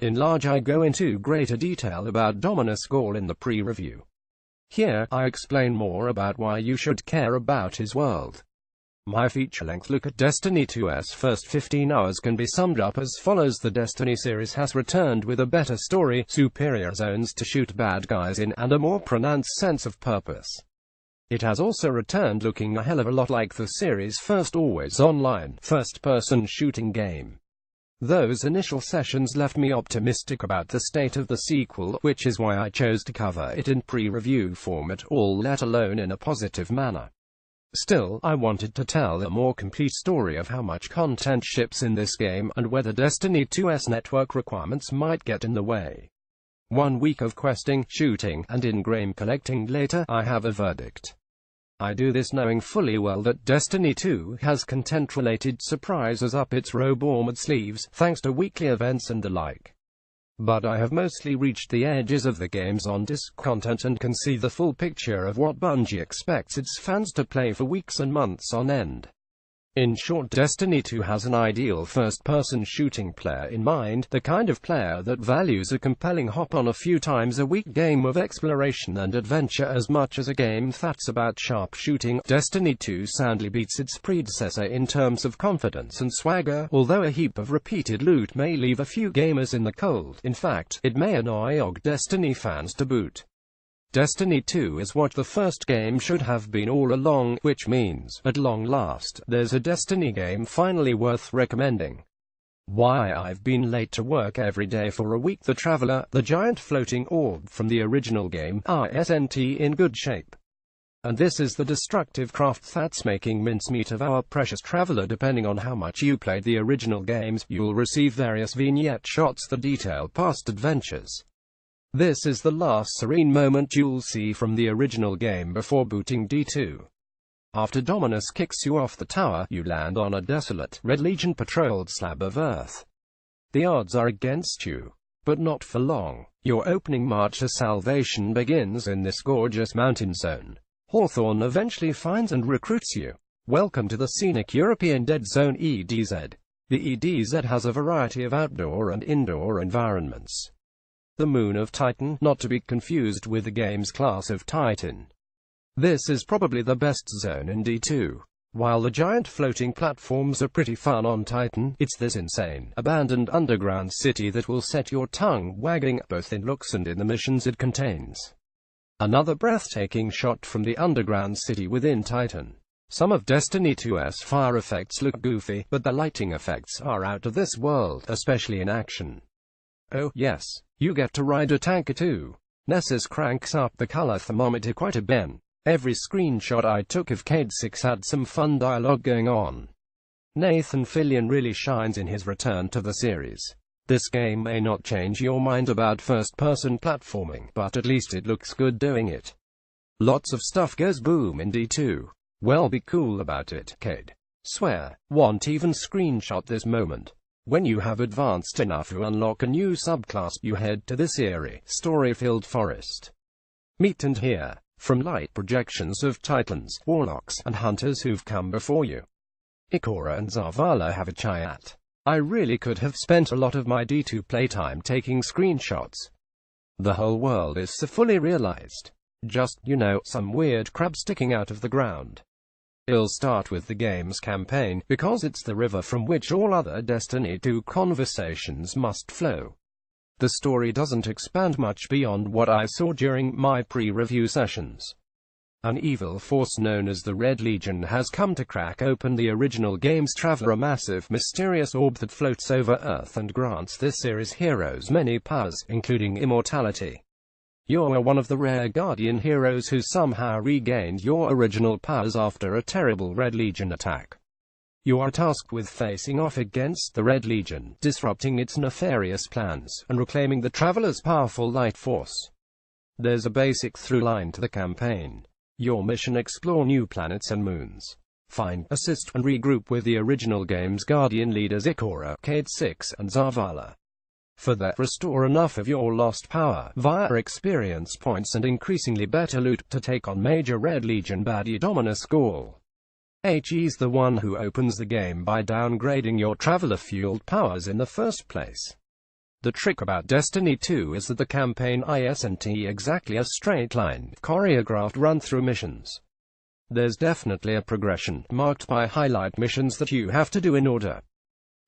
In large, I go into greater detail about Dominus Gaul in the pre-review. Here, I explain more about why you should care about his world. My feature-length look at Destiny 2's first 15 hours can be summed up as follows. The Destiny series has returned with a better story, superior zones to shoot bad guys in, and a more pronounced sense of purpose. It has also returned looking a hell of a lot like the series' first always-online, first-person shooting game. Those initial sessions left me optimistic about the state of the sequel, which is why I chose to cover it in pre-review format, all let alone in a positive manner. Still, I wanted to tell a more complete story of how much content ships in this game, and whether Destiny 2's network requirements might get in the way. 1 week of questing, shooting, and in-game collecting later, I have a verdict. I do this knowing fully well that Destiny 2 has content-related surprises up its robe-armored sleeves, thanks to weekly events and the like. But I have mostly reached the edges of the game's on-disc content and can see the full picture of what Bungie expects its fans to play for weeks and months on end. In short, Destiny 2 has an ideal first-person shooting player in mind, the kind of player that values a compelling hop-on-a-few-times-a-week game of exploration and adventure as much as a game that's about sharp shooting. Destiny 2 soundly beats its predecessor in terms of confidence and swagger, although a heap of repeated loot may leave a few gamers in the cold. In fact, it may annoy OG Destiny fans to boot. Destiny 2 is what the first game should have been all along, which means, at long last, there's a Destiny game finally worth recommending. Why I've been late to work every day for a week. The Traveler, the giant floating orb from the original game, isn't in good shape. And this is the destructive craft that's making mincemeat of our precious Traveler. Depending on how much you played the original games, you'll receive various vignette shots that detail past adventures. This is the last serene moment you'll see from the original game before booting D2. After Dominus kicks you off the tower, you land on a desolate, Red Legion-patrolled slab of Earth. The odds are against you. But not for long. Your opening march to salvation begins in this gorgeous mountain zone. Hawthorne eventually finds and recruits you. Welcome to the scenic European Dead Zone EDZ. The EDZ has a variety of outdoor and indoor environments. The Moon of Titan, not to be confused with the game's class of Titan. This is probably the best zone in D2. While the giant floating platforms are pretty fun on Titan, it's this insane, abandoned underground city that will set your tongue wagging, both in looks and in the missions it contains. Another breathtaking shot from the underground city within Titan. Some of Destiny 2's fire effects look goofy, but the lighting effects are out of this world, especially in action. Oh, yes. You get to ride a tanker too. Nessus cranks up the color thermometer quite a bit. Every screenshot I took of Cade 6 had some fun dialogue going on. Nathan Fillion really shines in his return to the series. This game may not change your mind about first-person platforming, but at least it looks good doing it. Lots of stuff goes boom in D2. Well, be cool about it, Cade. Swear. Won't even screenshot this moment. When you have advanced enough to unlock a new subclass, you head to this eerie, story-filled forest. Meet and hear from light projections of titans, warlocks, and hunters who've come before you. Ikora and Zavala have a chat. I really could have spent a lot of my D2 playtime taking screenshots. The whole world is so fully realized. Just, some weird crab sticking out of the ground. It'll start with the game's campaign, because it's the river from which all other Destiny 2 conversations must flow. The story doesn't expand much beyond what I saw during my pre-review sessions. An evil force known as the Red Legion has come to crack open the original game's Traveler, a massive, mysterious orb that floats over Earth and grants this series' heroes many powers, including immortality. You're one of the rare Guardian heroes who somehow regained your original powers after a terrible Red Legion attack. You are tasked with facing off against the Red Legion, disrupting its nefarious plans, and reclaiming the Traveler's powerful light force. There's a basic through line to the campaign. Your mission: explore new planets and moons. Find, assist, and regroup with the original game's Guardian leaders Ikora, Cade 6, and Zavala. For that, restore enough of your lost power, via experience points and increasingly better loot, to take on major Red Legion baddie Dominus Gaul. He's the one who opens the game by downgrading your Traveler-fueled powers in the first place. The trick about Destiny 2 is that the campaign isn't exactly a straight-line, choreographed run-through missions. There's definitely a progression, marked by highlight missions that you have to do in order.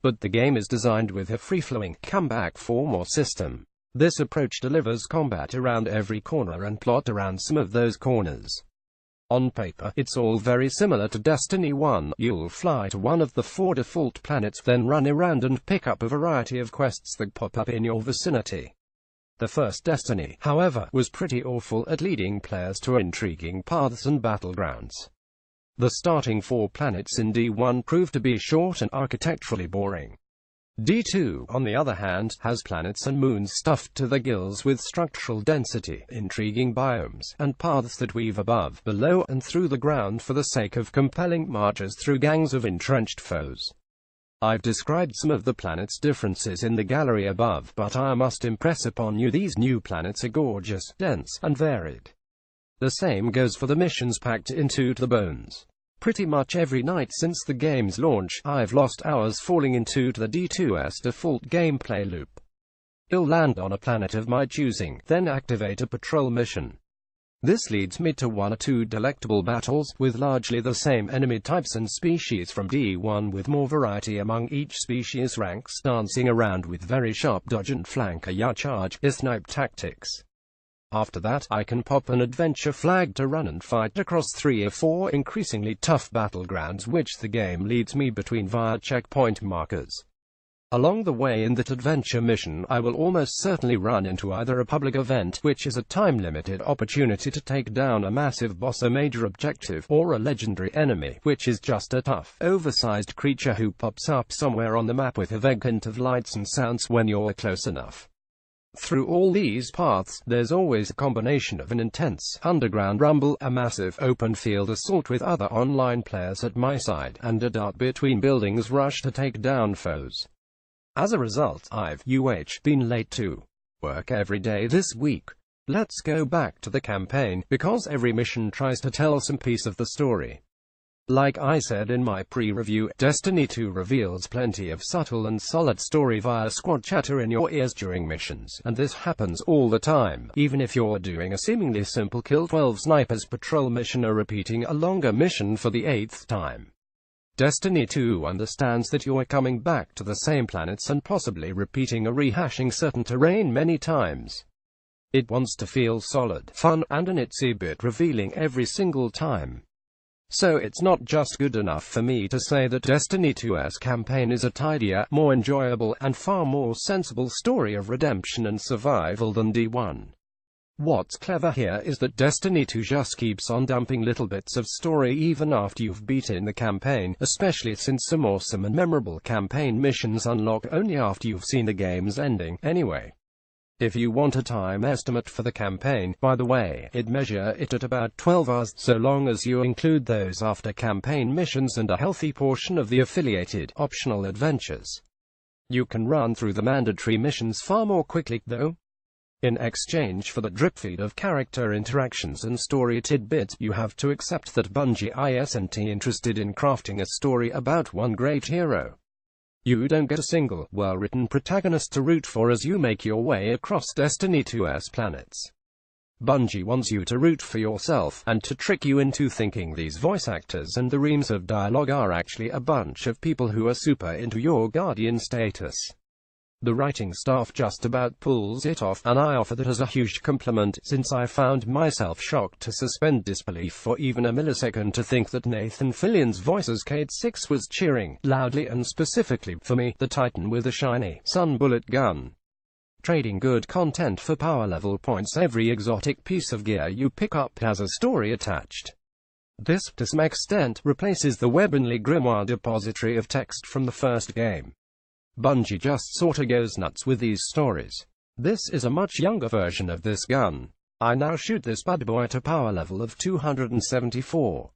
But the game is designed with a free-flowing, come-back for more system. This approach delivers combat around every corner and plot around some of those corners. On paper, it's all very similar to Destiny 1. You'll fly to one of the 4 default planets, then run around and pick up a variety of quests that pop up in your vicinity. The first Destiny, however, was pretty awful at leading players to intriguing paths and battlegrounds. The starting 4 planets in D1 proved to be short and architecturally boring. D2, on the other hand, has planets and moons stuffed to the gills with structural density, intriguing biomes, and paths that weave above, below, and through the ground for the sake of compelling marches through gangs of entrenched foes. I've described some of the planets' differences in the gallery above, but I must impress upon you these new planets are gorgeous, dense, and varied. The same goes for the missions packed into the bones. Pretty much every night since the game's launch, I've lost hours falling into the D2's default gameplay loop. You'll land on a planet of my choosing, then activate a patrol mission. This leads me to 1 or 2 delectable battles, with largely the same enemy types and species from D1 with more variety among each species ranks, dancing around with very sharp dodge and flank or charge, snipe tactics. After that, I can pop an adventure flag to run and fight across 3 or 4 increasingly tough battlegrounds which the game leads me between via checkpoint markers. Along the way in that adventure mission, I will almost certainly run into either a public event, which is a time-limited opportunity to take down a massive boss or major objective, or a legendary enemy, which is just a tough, oversized creature who pops up somewhere on the map with a vague hint of lights and sounds when you're close enough. Through all these paths, there's always a combination of an intense underground rumble, a massive open field assault with other online players at my side, and a dart between buildings rush to take down foes. As a result, I've been late to work every day this week. Let's go back to the campaign, because every mission tries to tell some piece of the story. Like I said in my pre-review, Destiny 2 reveals plenty of subtle and solid story via squad chatter in your ears during missions, and this happens all the time, even if you're doing a seemingly simple kill 12 snipers patrol mission or repeating a longer mission for the 8th time. Destiny 2 understands that you're coming back to the same planets and possibly repeating or rehashing certain terrain many times. It wants to feel solid, fun, and an itsy bit revealing every single time. So it's not just good enough for me to say that Destiny 2's campaign is a tidier, more enjoyable, and far more sensible story of redemption and survival than D1. What's clever here is that Destiny 2 just keeps on dumping little bits of story even after you've beaten the campaign, especially since some awesome and memorable campaign missions unlock only after you've seen the game's ending, anyway. If you want a time estimate for the campaign, by the way, I'd measure it at about 12 hours, so long as you include those after campaign missions and a healthy portion of the affiliated, optional adventures. You can run through the mandatory missions far more quickly, though. In exchange for the drip-feed of character interactions and story tidbits, you have to accept that Bungie isn't interested in crafting a story about one great hero. You don't get a single, well-written protagonist to root for as you make your way across Destiny 2's planets. Bungie wants you to root for yourself, and to trick you into thinking these voice actors and the reams of dialogue are actually a bunch of people who are super into your Guardian status. The writing staff just about pulls it off, and I offer that as a huge compliment, since I found myself shocked to suspend disbelief for even a millisecond to think that Nathan Fillion's voice as Cade 6 was cheering, loudly and specifically, for me, the Titan with a shiny, sun bullet gun. Trading good content for power level points, every exotic piece of gear you pick up has a story attached. This, to some extent, replaces the Webonly Grimoire depository of text from the first game. Bungie just sorta goes nuts with these stories. This is a much younger version of this gun. I now shoot this bad boy at a power level of 274.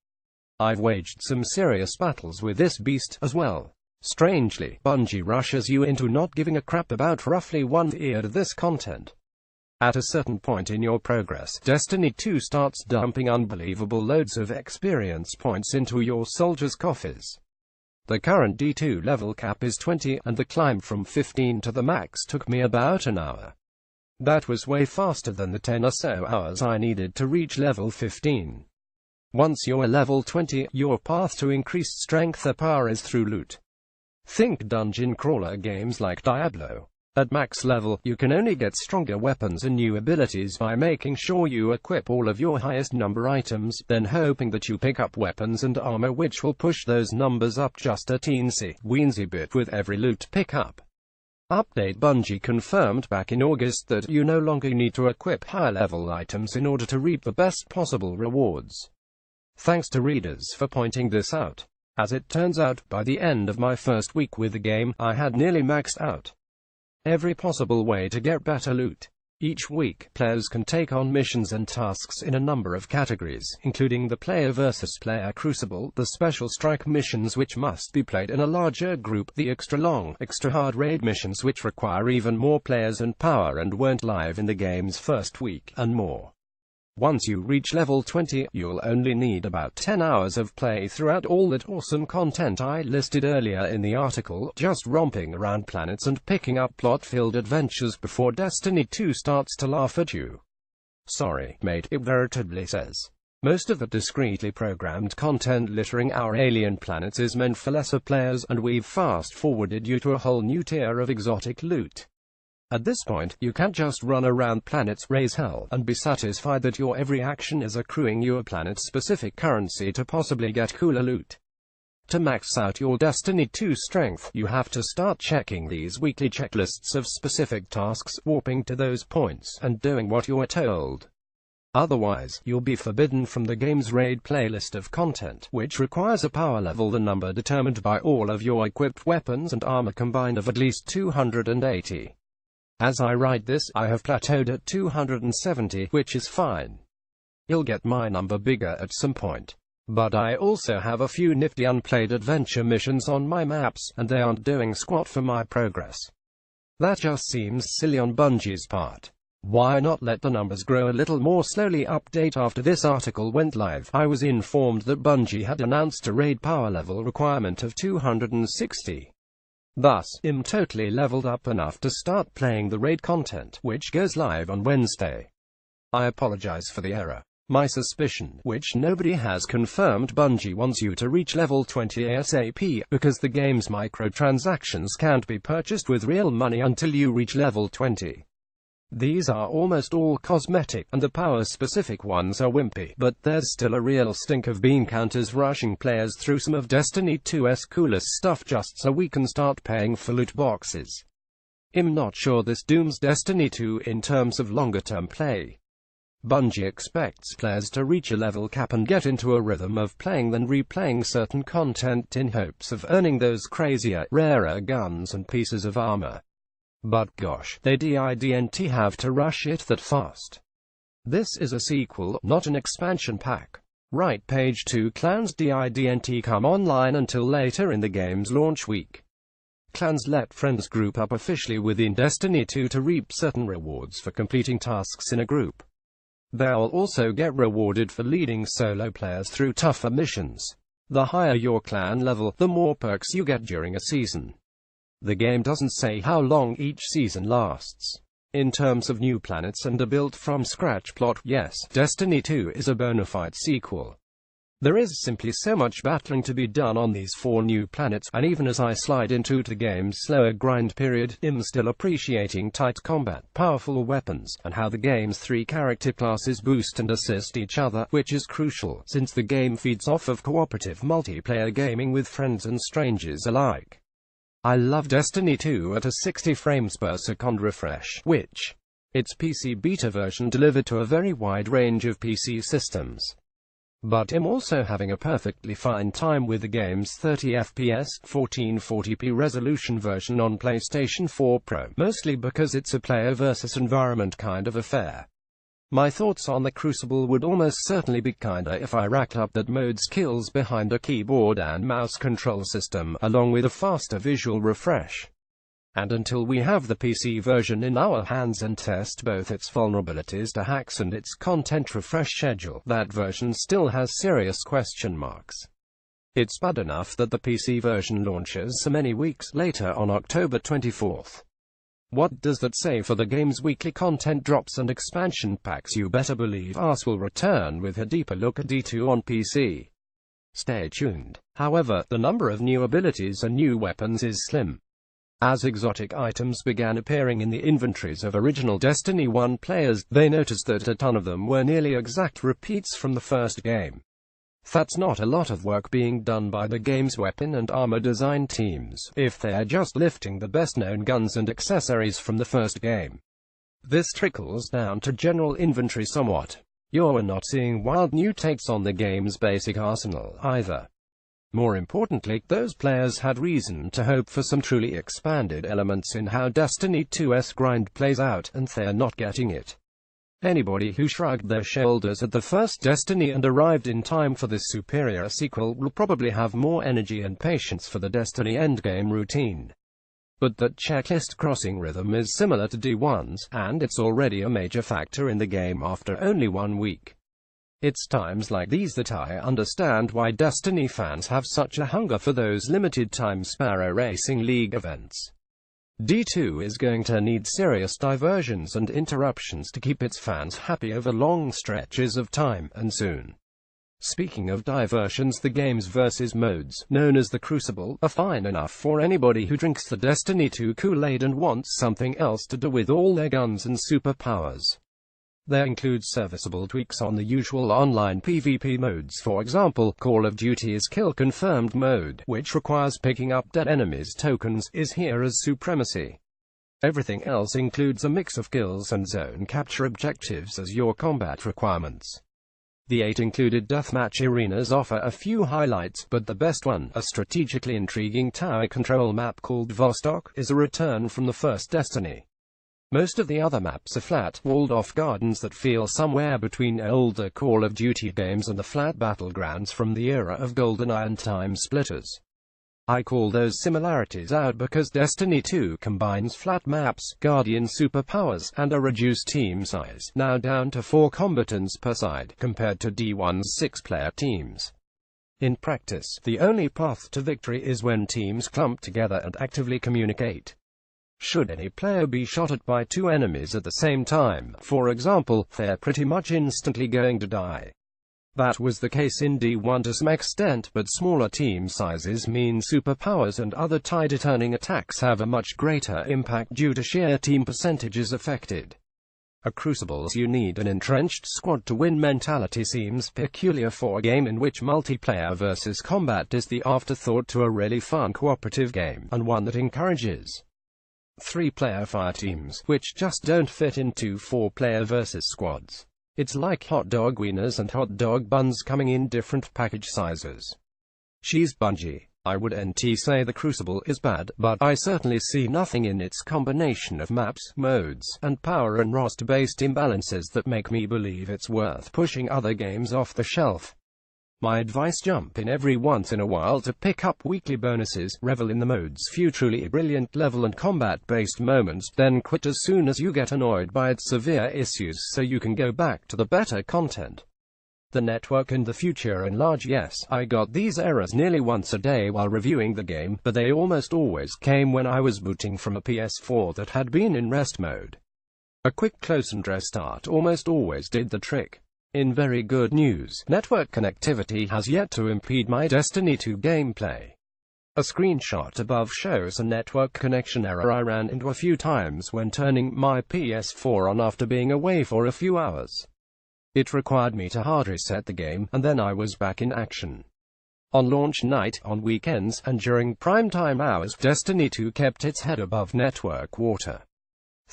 I've waged some serious battles with this beast, as well. Strangely, Bungie rushes you into not giving a crap about roughly 1/3 of this content. At a certain point in your progress, Destiny 2 starts dumping unbelievable loads of experience points into your soldiers' coffers. The current D2 level cap is 20, and the climb from 15 to the max took me about an hour. That was way faster than the 10 or so hours I needed to reach level 15. Once you're level 20, your path to increased strength or power is through loot. Think dungeon crawler games like Diablo. At max level, you can only get stronger weapons and new abilities by making sure you equip all of your highest number items, then hoping that you pick up weapons and armor which will push those numbers up just a teensy-weensy bit with every loot pickup. Update: Bungie confirmed back in August that you no longer need to equip high-level items in order to reap the best possible rewards. Thanks to readers for pointing this out. As it turns out, by the end of my first week with the game, I had nearly maxed out every possible way to get better loot. Each week, players can take on missions and tasks in a number of categories, including the player versus player crucible, the special strike missions which must be played in a larger group, the extra long, extra hard raid missions which require even more players and power and weren't live in the game's first week, and more. Once you reach level 20, you'll only need about 10 hours of play throughout all that awesome content I listed earlier in the article, just romping around planets and picking up plot-filled adventures before Destiny 2 starts to laugh at you. Sorry, mate, it veritably says. Most of the discreetly programmed content littering our alien planets is meant for lesser players, and we've fast-forwarded you to a whole new tier of exotic loot. At this point, you can't just run around planets, raise hell, and be satisfied that your every action is accruing you a planet-specific currency to possibly get cooler loot. To max out your Destiny 2 strength, you have to start checking these weekly checklists of specific tasks, warping to those points, and doing what you're told. Otherwise, you'll be forbidden from the game's raid playlist of content, which requires a power level, the number determined by all of your equipped weapons and armor combined, of at least 280. As I write this, I have plateaued at 270, which is fine. You'll get my number bigger at some point. But I also have a few nifty unplayed adventure missions on my maps, and they aren't doing squat for my progress. That just seems silly on Bungie's part. Why not let the numbers grow a little more slowly? Update: after this article went live, I was informed that Bungie had announced a raid power level requirement of 260. Thus, I'm totally leveled up enough to start playing the raid content, which goes live on Wednesday. I apologize for the error. My suspicion, which nobody has confirmed: Bungie wants you to reach level 20 ASAP, because the game's microtransactions can't be purchased with real money until you reach level 20. These are almost all cosmetic, and the power-specific ones are wimpy, but there's still a real stink of bean counters rushing players through some of Destiny 2's coolest stuff just so we can start paying for loot boxes. I'm not sure this dooms Destiny 2 in terms of longer-term play. Bungie expects players to reach a level cap and get into a rhythm of playing then replaying certain content in hopes of earning those crazier, rarer guns and pieces of armor. But gosh, they didn't have to rush it that fast. This is a sequel, not an expansion pack. Right, page 2. Clans didn't come online until later in the game's launch week. Clans let friends group up officially within Destiny 2 to reap certain rewards for completing tasks in a group. They'll also get rewarded for leading solo players through tougher missions. The higher your clan level, the more perks you get during a season. The game doesn't say how long each season lasts. In terms of new planets and a built-from-scratch plot, yes, Destiny 2 is a bona fide sequel. There is simply so much battling to be done on these 4 new planets, and even as I slide into the game's slower grind period, I'm still appreciating tight combat, powerful weapons, and how the game's 3 character classes boost and assist each other, which is crucial, since the game feeds off of cooperative multiplayer gaming with friends and strangers alike. I love Destiny 2 at a 60 frames per second refresh, which, its PC beta version delivered to a very wide range of PC systems. But I'm also having a perfectly fine time with the game's 30 FPS, 1440p resolution version on PlayStation 4 Pro, mostly because it's a player versus environment kind of affair. My thoughts on the Crucible would almost certainly be kinda if I racked up that mode skills behind a keyboard and mouse control system, along with a faster visual refresh. And until we have the PC version in our hands and test both its vulnerabilities to hacks and its content refresh schedule, that version still has serious question marks. It's bad enough that the PC version launches so many weeks later on October 24th. What does that say for the game's weekly content drops and expansion packs? You better believe us will return with a deeper look at D2 on PC. Stay tuned. However, the number of new abilities and new weapons is slim. As exotic items began appearing in the inventories of original Destiny 1 players, they noticed that a ton of them were nearly exact repeats from the first game. That's not a lot of work being done by the game's weapon and armor design teams, if they're just lifting the best-known guns and accessories from the first game. This trickles down to general inventory somewhat. You're not seeing wild new takes on the game's basic arsenal, either. More importantly, those players had reason to hope for some truly expanded elements in how Destiny 2's grind plays out, and they're not getting it. Anybody who shrugged their shoulders at the first Destiny and arrived in time for this superior sequel will probably have more energy and patience for the Destiny endgame routine. But that checklist crossing rhythm is similar to D1's, and it's already a major factor in the game after only 1 week. It's times like these that I understand why Destiny fans have such a hunger for those limited-time Sparrow Racing League events. D2 is going to need serious diversions and interruptions to keep its fans happy over long stretches of time, and soon. Speaking of diversions, the game's versus modes, known as the Crucible, are fine enough for anybody who drinks the Destiny 2 Kool-Aid and wants something else to do with all their guns and superpowers. They include serviceable tweaks on the usual online PvP modes. For example, Call of Duty's Kill Confirmed mode, which requires picking up dead enemies' tokens, is here as supremacy. Everything else includes a mix of kills and zone capture objectives as your combat requirements. The 8 included deathmatch arenas offer a few highlights, but the best one, a strategically intriguing tower control map called Vostok, is a return from the first Destiny. Most of the other maps are flat, walled-off gardens that feel somewhere between older Call of Duty games and the flat battlegrounds from the era of GoldenEye and Time Splitters. I call those similarities out because Destiny 2 combines flat maps, Guardian superpowers, and a reduced team size, now down to 4 combatants per side, compared to D1's 6-player teams. In practice, the only path to victory is when teams clump together and actively communicate. Should any player be shot at by 2 enemies at the same time, for example, they're pretty much instantly going to die. That was the case in D1 to some extent, but smaller team sizes mean superpowers and other tide-turning attacks have a much greater impact due to sheer team percentages affected. A Crucible's you need an entrenched squad to win mentality seems peculiar for a game in which multiplayer versus combat is the afterthought to a really fun cooperative game, and one that encourages 3-player fire teams, which just don't fit into 4-player versus squads. It's like hot dog wieners and hot dog buns coming in different package sizes. She's Bungie. I wouldn't say the Crucible is bad, but I certainly see nothing in its combination of maps, modes, and power and roster-based imbalances that make me believe it's worth pushing other games off the shelf. My advice: jump in every once in a while to pick up weekly bonuses, revel in the mode's few truly brilliant level and combat-based moments, then quit as soon as you get annoyed by its severe issues so you can go back to the better content. The network and the future in large. Yes, I got these errors nearly once a day while reviewing the game, but they almost always came when I was booting from a PS4 that had been in rest mode. A quick close and restart almost always did the trick. In very good news, network connectivity has yet to impede my Destiny 2 gameplay. A screenshot above shows a network connection error I ran into a few times when turning my PS4 on after being away for a few hours. It required me to hard reset the game, and then I was back in action. On launch night, on weekends, and during primetime hours, Destiny 2 kept its head above network water.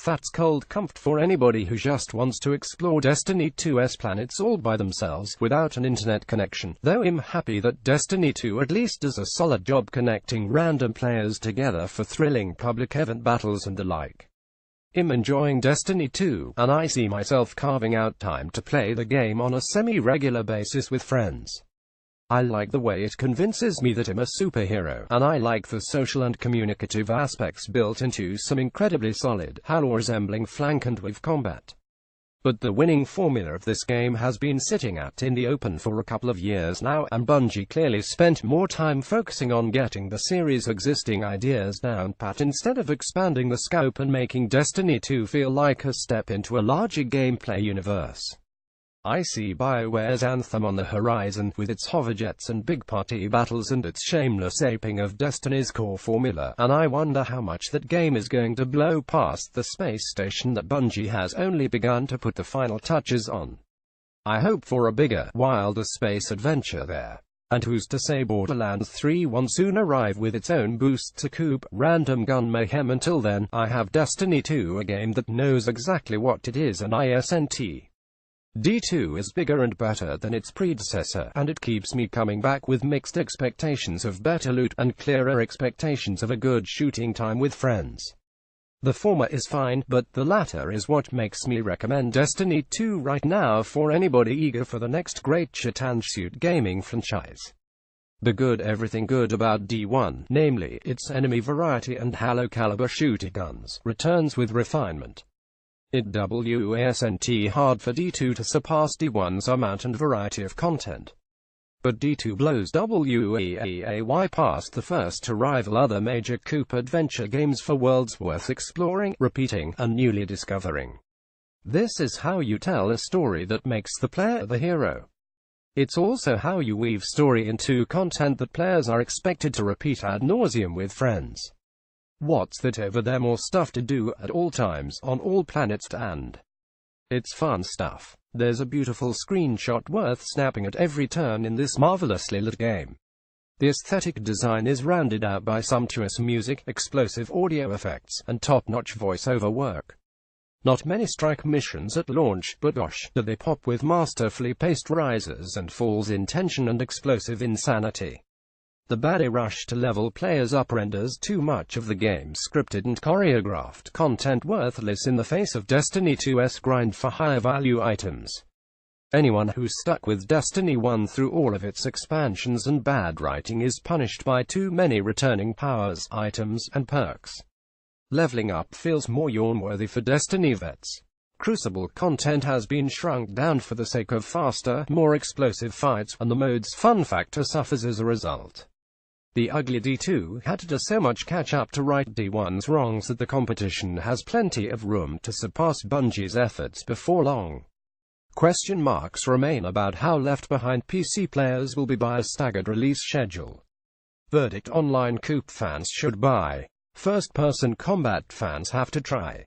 That's cold comfort for anybody who just wants to explore Destiny 2's planets all by themselves, without an internet connection, though I'm happy that Destiny 2 at least does a solid job connecting random players together for thrilling public event battles and the like. I'm enjoying Destiny 2, and I see myself carving out time to play the game on a semi-regular basis with friends. I like the way it convinces me that I'm a superhero, and I like the social and communicative aspects built into some incredibly solid, Halo-resembling flank and wave combat. But the winning formula of this game has been sitting out in the open for a couple of years now, and Bungie clearly spent more time focusing on getting the series' existing ideas down pat instead of expanding the scope and making Destiny 2 feel like a step into a larger gameplay universe. I see BioWare's Anthem on the horizon, with its hoverjets and big party battles and its shameless aping of Destiny's core formula, and I wonder how much that game is going to blow past the space station that Bungie has only begun to put the final touches on. I hope for a bigger, wilder space adventure there. And who's to say Borderlands 3 won't soon arrive with its own boost to coup, random gun mayhem. Until then, I have Destiny 2, a game that knows exactly what it is, and isn't. D2 is bigger and better than its predecessor, and it keeps me coming back with mixed expectations of better loot, and clearer expectations of a good shooting time with friends. The former is fine, but the latter is what makes me recommend Destiny 2 right now for anybody eager for the next great shit-and-shoot gaming franchise. The good everything good about D1, namely, its enemy variety and Halo-caliber shooter guns, returns with refinement. It wasn't hard for D2 to surpass D1's amount and variety of content. But D2 blows way past the first to rival other major coup adventure games for worlds worth exploring, repeating, and newly discovering. This is how you tell a story that makes the player the hero. It's also how you weave story into content that players are expected to repeat ad nauseum with friends. What's that over there? More stuff to do at all times, on all planets, and it's fun stuff. There's a beautiful screenshot worth snapping at every turn in this marvelously lit game. The aesthetic design is rounded out by sumptuous music, explosive audio effects, and top-notch voiceover work. Not many strike missions at launch, but gosh, do they pop with masterfully paced rises and falls in tension and explosive insanity. The baddie rush to level players up renders too much of the game's scripted and choreographed content worthless in the face of Destiny 2's grind for higher value items. Anyone who's stuck with Destiny 1 through all of its expansions and bad writing is punished by too many returning powers, items, and perks. Leveling up feels more yawn-worthy for Destiny vets. Crucible content has been shrunk down for the sake of faster, more explosive fights, and the mode's fun factor suffers as a result. The ugly D2 had to do so much catch-up to right D1's wrongs that the competition has plenty of room to surpass Bungie's efforts before long. Question marks remain about how left-behind PC players will be by a staggered release schedule. Verdict: online coup fans should buy. First-person combat fans have to try.